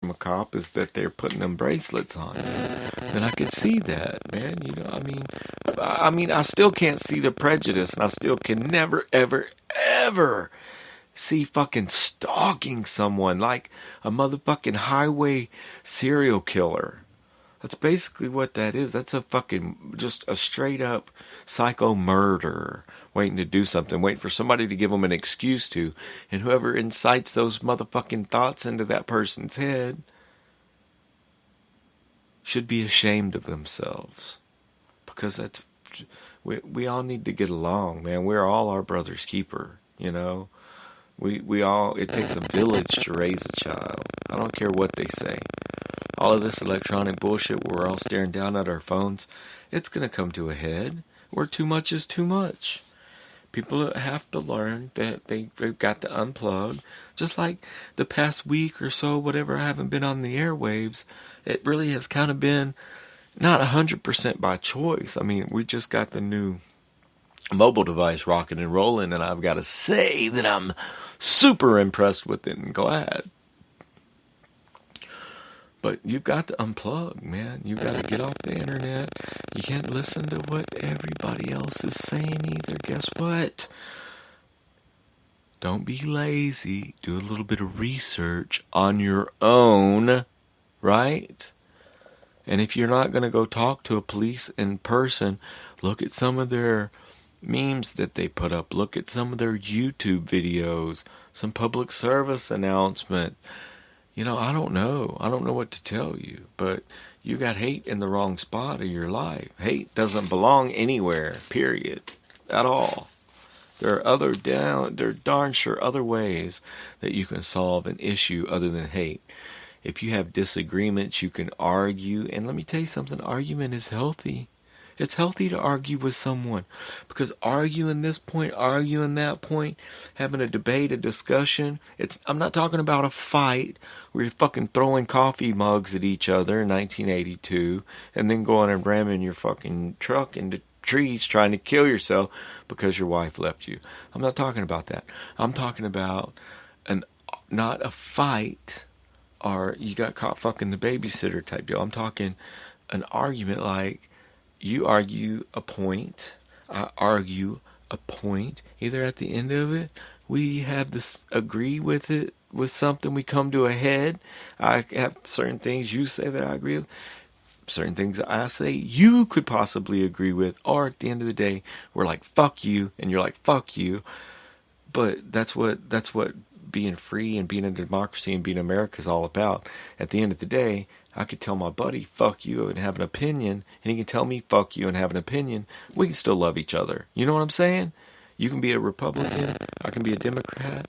from a cop is that they're putting them bracelets on you. And I could see that, man. You know, I mean, I still can't see the prejudice, and I still can never, ever, ever see fucking stalking someone like a motherfucking highway serial killer. That's basically what that is. That's a fucking, just a straight up psycho murderer waiting to do something, waiting for somebody to give them an excuse to. And whoever incites those motherfucking thoughts into that person's head should be ashamed of themselves. Because that's, we all need to get along, man. We're all our brother's keeper, you know. We all, it takes a village to raise a child. I don't care what they say. All of this electronic bullshit where we're all staring down at our phones, it's going to come to a head where too much is too much. People have to learn that they've got to unplug. Just like the past week or so, whatever, I haven't been on the airwaves, it really has kind of been not 100% by choice. I mean, we just got the new mobile device rocking and rolling, and I've got to say that I'm super impressed with it and glad. But you've got to unplug, man. You've got to get off the internet. You can't listen to what everybody else is saying either. Guess what? Don't be lazy. Do a little bit of research on your own, right? And if you're not going to go talk to a police in person, look at some of their memes that they put up. Look at some of their YouTube videos, some public service announcement. You know, I don't know. I don't know what to tell you, but you got hate in the wrong spot of your life. Hate doesn't belong anywhere, period, at all. There are darn sure other ways that you can solve an issue other than hate. If you have disagreements, you can argue. And let me tell you something, argument is healthy. It's healthy to argue with someone, because arguing this point, arguing that point, having a debate, a discussion, I'm not talking about a fight where you're fucking throwing coffee mugs at each other in 1982 and then going and ramming your fucking truck into trees trying to kill yourself because your wife left you. I'm not talking about that. I'm talking about not a fight or you got caught fucking the babysitter type deal. I'm talking an argument like, you argue a point, I argue a point. Either at the end of it, we have this agree with it, with something, we come to a head. I have certain things you say that I agree with, certain things I say you could possibly agree with, or at the end of the day, we're like, fuck you, and you're like, fuck you. But that's what being free and being a democracy and being America is all about. At the end of the day, I could tell my buddy, fuck you, and have an opinion, and he can tell me, fuck you, and have an opinion. We can still love each other. You know what I'm saying? You can be a Republican, I can be a Democrat,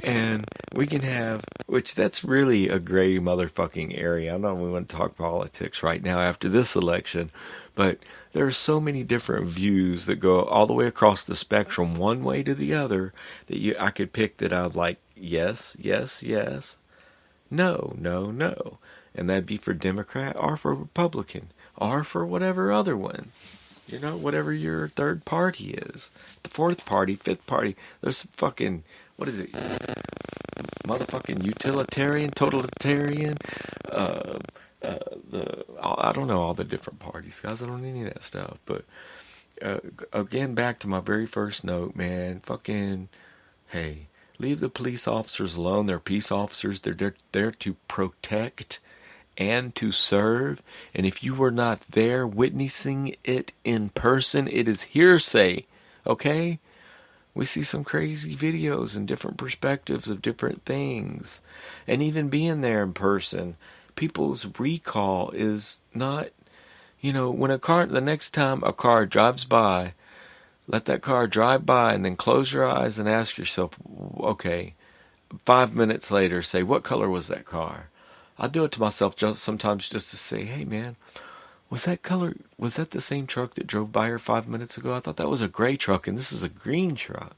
and we can have, which that's really a gray motherfucking area. I don't really want to talk politics right now after this election, but there are so many different views that go all the way across the spectrum, one way to the other, that I could pick that I'd like, yes, yes, yes. No, no, no. And that'd be for Democrat or for Republican or for whatever other one. You know, whatever your third party is. The fourth party, fifth party. There's fucking, what is it? Motherfucking utilitarian, totalitarian. I don't know all the different parties, guys. I don't know any of that stuff. But again, back to my very first note, man. Fucking, hey. Leave the police officers alone. They're peace officers. They're there to protect and to serve. And if you were not there witnessing it in person, it is hearsay. Okay? We see some crazy videos and different perspectives of different things. And even being there in person, people's recall is not, when the next time a car drives by, let that car drive by and then close your eyes and ask yourself, okay, 5 minutes later, say, what color was that car? I do it to myself sometimes just to say, hey man, was that the same truck that drove by here 5 minutes ago? I thought that was a gray truck and this is a green truck.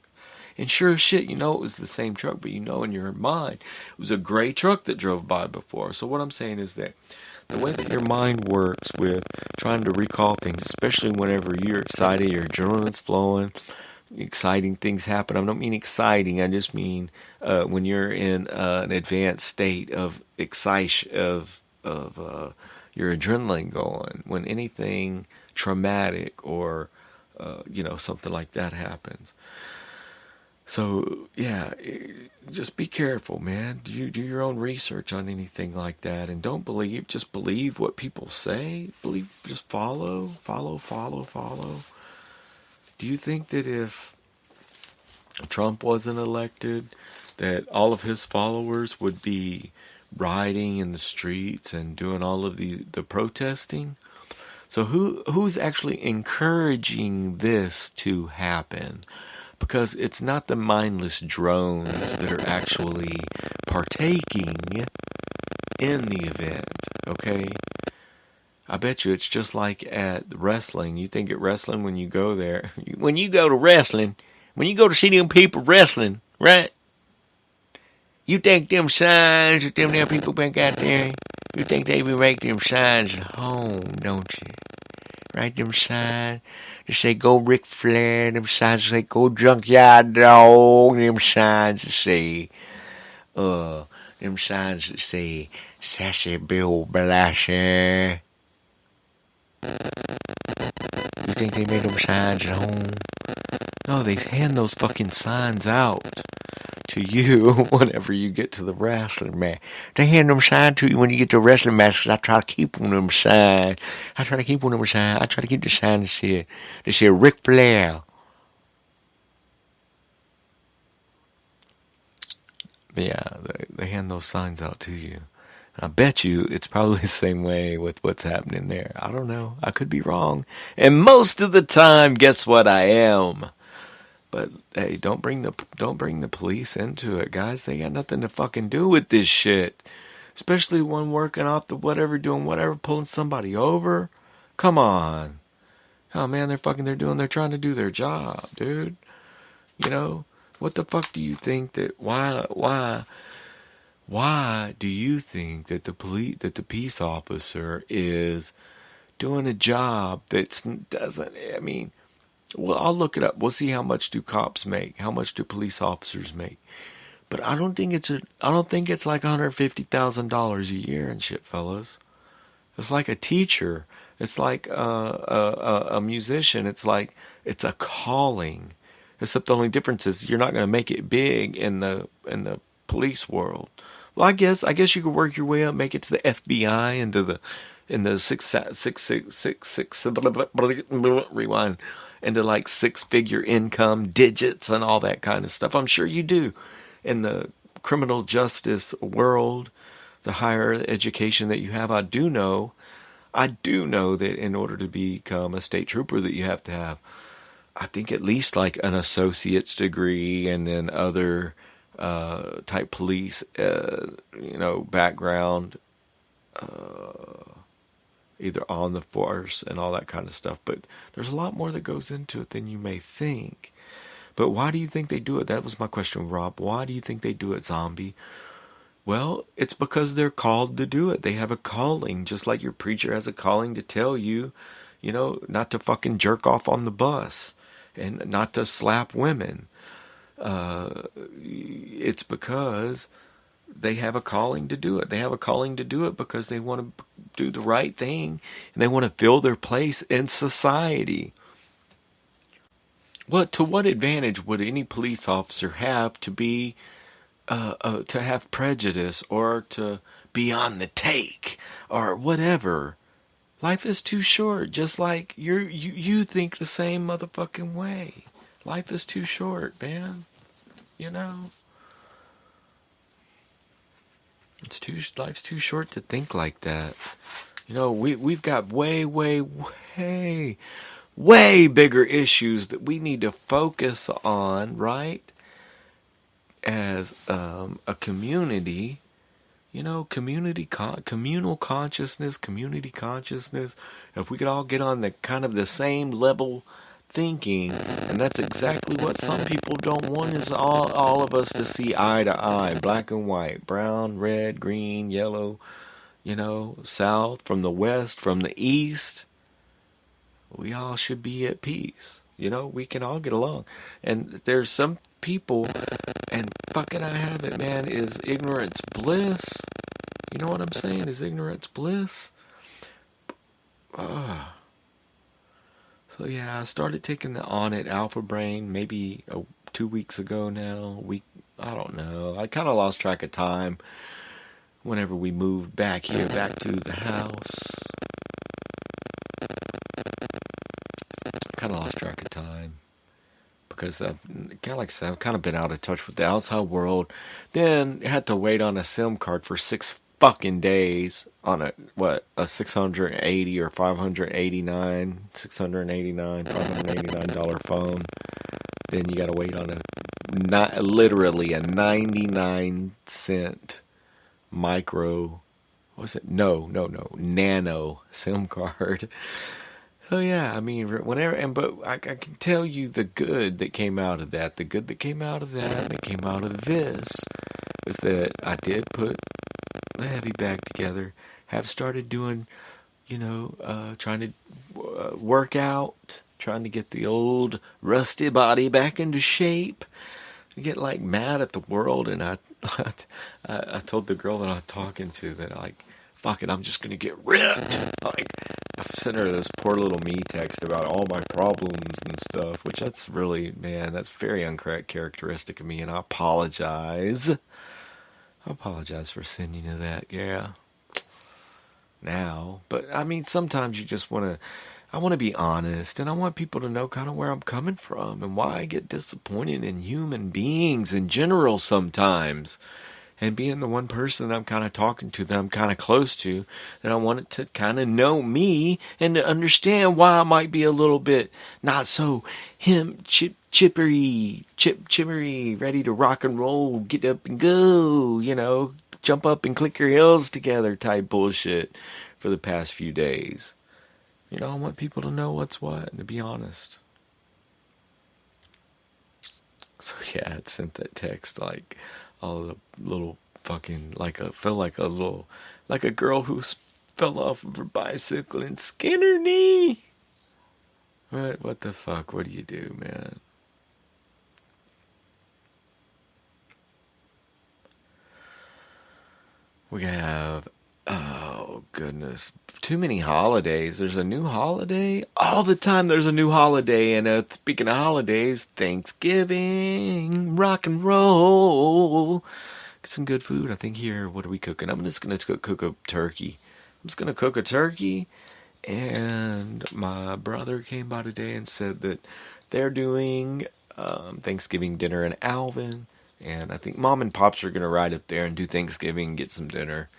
And sure as shit, it was the same truck, but in your mind, it was a gray truck that drove by before. So what I'm saying is that the way that your mind works with trying to recall things, especially whenever you're excited, your adrenaline's flowing, exciting things happen. I don't mean exciting. I just mean when you're in an advanced state of excitation, of your adrenaline going. When anything traumatic or something like that happens. So yeah, just be careful, man. Do your own research on anything like that, and don't believe. Just believe what people say. Believe. Just follow. Do you think that if Trump wasn't elected, that all of his followers would be rioting in the streets and doing all of the protesting? So who's actually encouraging this to happen? Because it's not the mindless drones that are actually partaking in the event, okay? I bet you it's just like at wrestling. You think at wrestling when you go there, when you go to wrestling, when you go to see them people wrestling, right? You think them signs that them there people back out there, you think they will make them signs at home, don't you? Right, them signs that say go Ric Flair, them signs that say go Junkyard Dog, them signs that say, Sassy Bill Blasher. You think they made them signs at home? No, they hand those fucking signs out to you whenever you get to the wrestling match. They hand them signs to you when you get to the wrestling match, because I try to keep one of them signs. I try to keep the sign that said Ric Flair. But yeah, they hand those signs out to you. I bet you it's probably the same way with what's happening there. I don't know. I could be wrong. And most of the time, guess what, I am. But hey, don't bring the police into it, guys. They got nothing to fucking do with this shit. Especially one working off the whatever, doing whatever, pulling somebody over. Come on. Oh man, they're trying to do their job, dude. You know, what the fuck do you think that why do you think that the peace officer is doing a job I mean, well, I'll look it up. We'll see how much do cops make, how much do police officers make. But I don't think it's like $150,000 a year and shit, fellas. It's like a teacher. It's like a musician. It's a calling. Except the only difference is you're not going to make it big in the police world. Well, I guess you could work your way up, make it to the FBI, into the rewind, into like six-figure income digits and all that kind of stuff. I'm sure you do. In the criminal justice world, the higher education that you have, I do know that in order to become a state trooper, that you have to have, I think, at least like an associate's degree, and then other type police, background, either on the force and all that kind of stuff. But there's a lot more that goes into it than you may think. But why do you think they do it? That was my question, Rob. Why do you think they do it, Zombie? Well, it's because they're called to do it. They have a calling, just like your preacher has a calling to tell you, not to fucking jerk off on the bus and not to slap women. It's because they have a calling to do it. They have a calling to do it because they want to do the right thing, and they want to fill their place in society. To what advantage would any police officer have to be to have prejudice, or to be on the take, or whatever? Life is too short. Just like you think the same motherfucking way. Life is too short, man. Life's too short to think like that. We've got way bigger issues that we need to focus on, right? As a community, communal consciousness, community consciousness. If we could all get on the same level thinking, and that's exactly what some people don't want, is all of us to see eye to eye, black and white, brown, red, green, yellow, south, from the west, from the east. We all should be at peace. We can all get along. And there's some people, and fucking I have it, man, is ignorance bliss. You know what I'm saying? Is ignorance bliss? So yeah, I started taking the On It Alpha Brain maybe 2 weeks ago now. I don't know. I kind of lost track of time whenever we moved back to the house. Kind of lost track of time because I've kind of been out of touch with the outside world. Then had to wait on a SIM card for 6 fucking days on a $680 or $589 phone. Then you got to wait on literally a 99-cent nano SIM card. So yeah, I mean, but I can tell you the good that came out of that. The good that came out of that, and it came out of this, is that I did put the heavy bag together. Have started doing, trying to work out, trying to get the old rusty body back into shape. I get mad at the world, and I told the girl that I'm talking to that fuck it, I'm just gonna get ripped. I've sent her this poor little me text about all my problems and stuff, which that's very uncharacteristic of me, and I apologize. I apologize for sending you that, yeah. Now, but I mean, sometimes you just I want to be honest, and I want people to know kind of where I'm coming from and why I get disappointed in human beings in general sometimes. And being the one person that I'm kind of talking to, that I'm kind of close to, that I want it to kind of know me and to understand why I might be a little bit not so chippery, ready to rock and roll, get up and go, jump up and click your heels together type bullshit for the past few days. I want people to know what's what and to be honest. So yeah, I sent that text all the little fucking, a girl who fell off of her bicycle and skinned her knee. What the fuck? What do you do, man? We have, oh goodness, too many holidays. There's a new holiday. All the time there's a new holiday. And speaking of holidays, Thanksgiving, rock and roll. Get some good food, I think, here. What are we cooking? I'm just going to cook a turkey. I'm just going to cook a turkey. And my brother came by today and said that they're doing Thanksgiving dinner in Alvin. And I think Mom and Pops are going to ride up there and do Thanksgiving and get some dinner.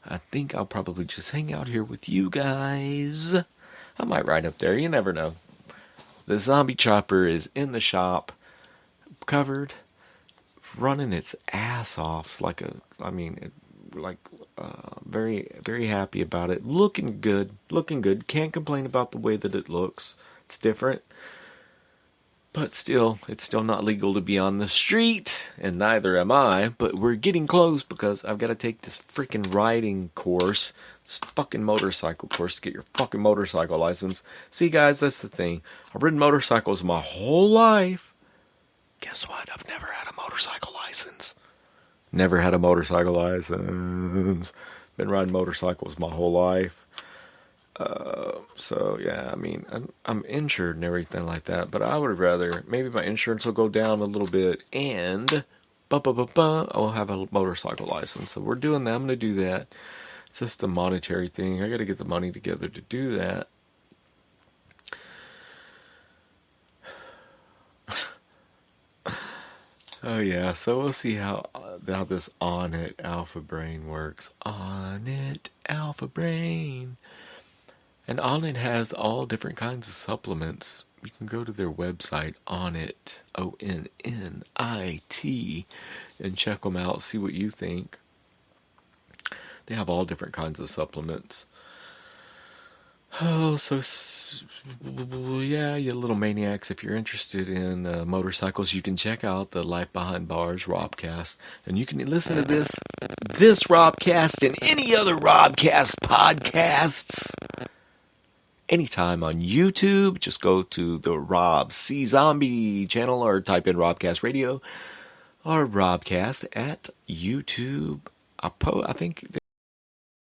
I think I'll probably just hang out here with you guys. I might ride up there. You never know. The zombie chopper is in the shop, covered, running its ass off. Very, very happy about it. Looking good. Can't complain about the way that it looks. It's different. But still, it's still not legal to be on the street, and neither am I, but we're getting close because I've got to take this freaking riding course, this fucking motorcycle course to get your fucking motorcycle license. See, guys, that's the thing. I've ridden motorcycles my whole life. Guess what? I've never had a motorcycle license. Never had a motorcycle license. Been riding motorcycles my whole life. So yeah, I mean, I'm insured and everything like that, but I would rather, maybe my insurance will go down a little bit and I'll have a motorcycle license. So we're doing that. I'm going to do that. It's just a monetary thing. I got to get the money together to do that. Oh yeah, so we'll see how this On It Alpha Brain works. On It Alpha Brain. And On It has all different kinds of supplements. You can go to their website, Onnit, ONNIT, and check them out, see what you think. They have all different kinds of supplements. Oh, so yeah, you little maniacs, if you're interested in motorcycles, you can check out the Life Behind Bars Robcast, and you can listen to this Robcast and any other Robcast podcasts anytime on YouTube. Just go to the Rob C. Zombie channel or type in Robcast Radio or Robcast at YouTube. I think